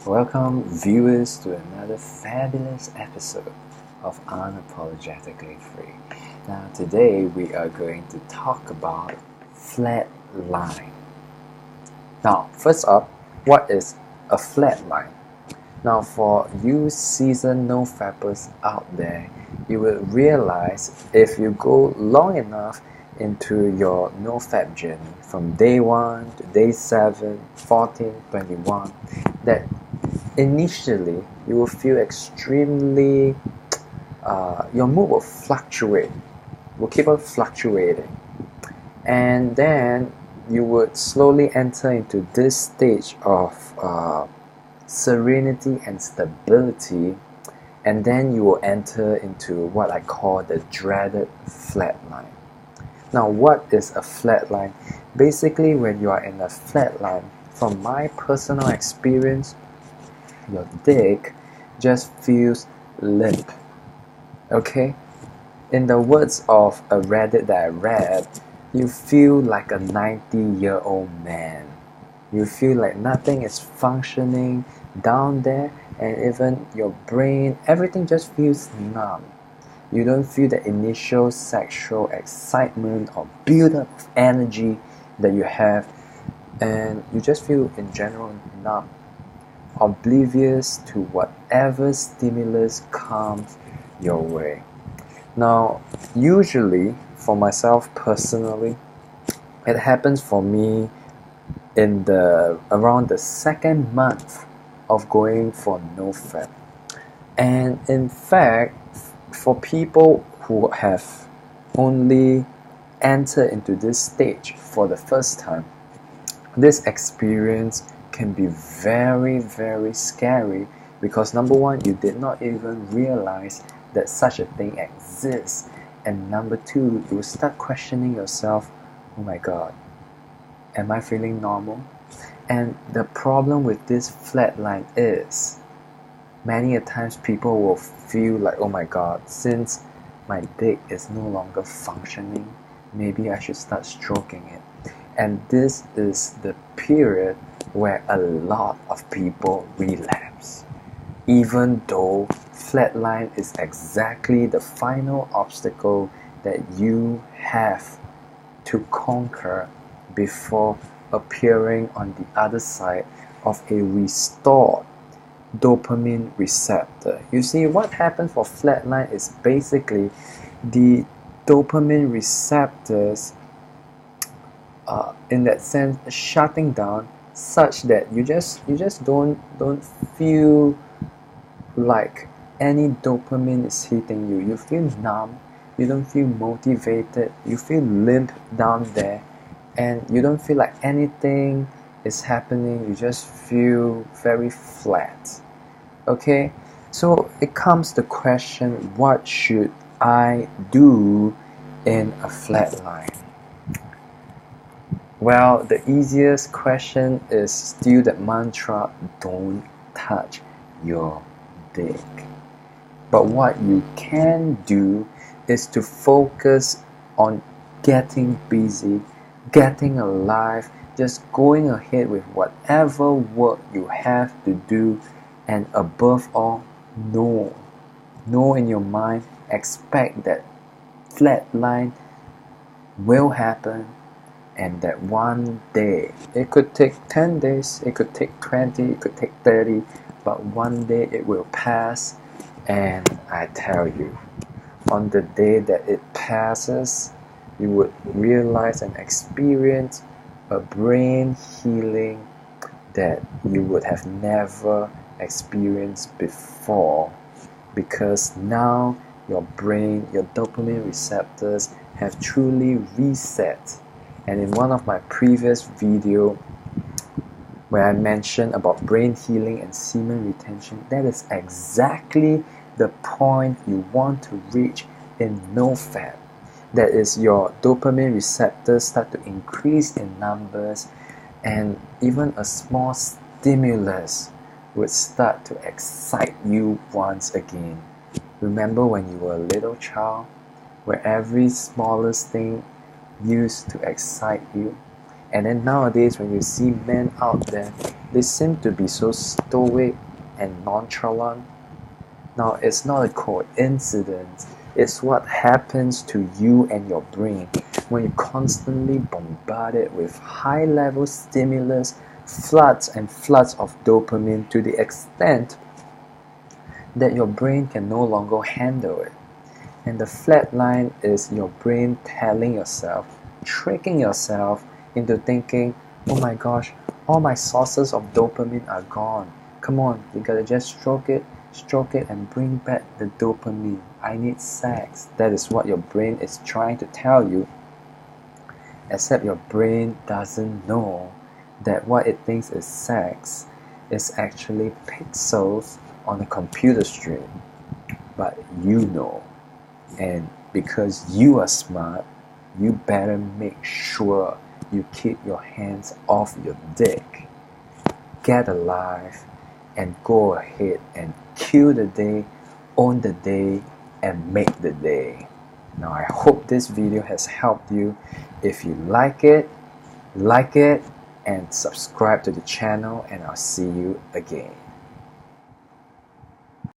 Welcome, viewers, to another fabulous episode of Unapologetically Free. Now, today we are going to talk about flatline. Now, first up, what is a flatline? Now, for you seasoned No Fappers out there, you will realize if you go long enough into your No Fap journey from day 1 to day 7, 14, 21, that initially you will feel extremely your mood will fluctuate, will keep on fluctuating, and then you would slowly enter into this stage of serenity and stability, and then you will enter into what I call the dreaded flatline. Now, what is a flatline? Basically, when you are in a flatline, from my personal experience, your dick just feels limp. Okay? In the words of a Reddit that I read, you feel like a 90-year-old man. You feel like nothing is functioning down there, and even your brain, everything just feels numb. You don't feel the initial sexual excitement or build-up of energy that you have, and you just feel in general numb, oblivious to whatever stimulus comes your way. Now, usually for myself personally, it happens for me in around the second month of going for No Fap. And in fact, for people who have only entered into this stage for the first time, this experience can be very, very scary, because number one, you did not even realize that such a thing exists, and number two, you will start questioning yourself, oh my god, am I feeling normal? And the problem with this flatline is, many a times people will feel like, oh my god, since my dick is no longer functioning, maybe I should start stroking it. And this is the period where a lot of people relapse, even though flatline is exactly the final obstacle that you have to conquer before appearing on the other side of a restored dopamine receptor. You see, what happens for flatline is basically the dopamine receptors in that sense shutting down, such that you just don't feel like any dopamine is hitting you. You feel numb, you don't feel motivated, you feel limp down there, and you don't feel like anything is happening. You just feel very flat. Okay, so it comes the question, what should I do in a flatline? Well, the easiest question is still that mantra, don't touch your dick. But what you can do is to focus on getting busy, getting alive, just going ahead with whatever work you have to do, and above all, know in your mind, expect that flatline will happen, and that one day, it could take 10 days, it could take 20, it could take 30, but one day it will pass. And I tell you, on the day that it passes, you would realize and experience a brain healing that you would have never experienced before, because now your brain, your dopamine receptors have truly reset. And in one of my previous videos where I mentioned about brain healing and semen retention, that is exactly the point you want to reach in No Fap. That is, your dopamine receptors start to increase in numbers, and even a small stimulus would start to excite you once again. Remember when you were a little child, where every smallest thing used to excite you? And then nowadays, when you see men out there, They seem to be so stoic and nonchalant. Now, it's not a coincidence. It's what happens to you and your brain when you constantly bombard it with high-level stimulus, floods and floods of dopamine to the extent that your brain can no longer handle it. And the flatline is your brain telling yourself, tricking yourself into thinking, oh my gosh, all my sources of dopamine are gone. Come on, you gotta just stroke it and bring back the dopamine. I need sex. That is what your brain is trying to tell you, except your brain doesn't know that what it thinks is sex is actually pixels on a computer screen. But you know, and because you are smart, you better make sure you keep your hands off your dick. Get alive and go ahead and kill the day, own the day, and make the day. Now I hope this video has helped you. If you like it, and subscribe to the channel, and I'll see you again.